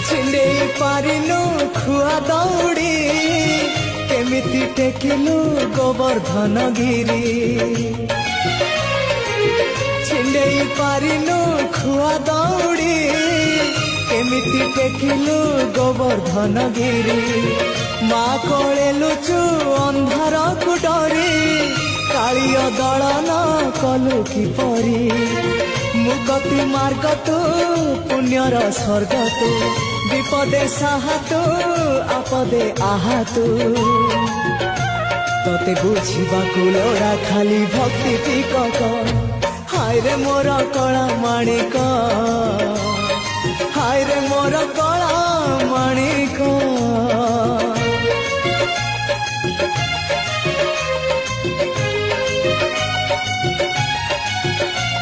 छिंडे पारिनु खुआ दौड़ी केमिति टेकिलु गोवर्धन गिरी छिंडे पारिनु खुआ दौड़ी केमिति टेकिलु गोवर्धन गिरी माँ कोले लुचु अंधार को डरी कालिय दलन कलु कि परी मुकति मार्ग तू पुण्यर स्वर्ग तू विपदे साहा तू आपदे आहा तू तोते बुझिबा लोड़ा खाली भक्ति टिकक हाय रे मोर कला माणिक हाय रे मोर कला माणिक।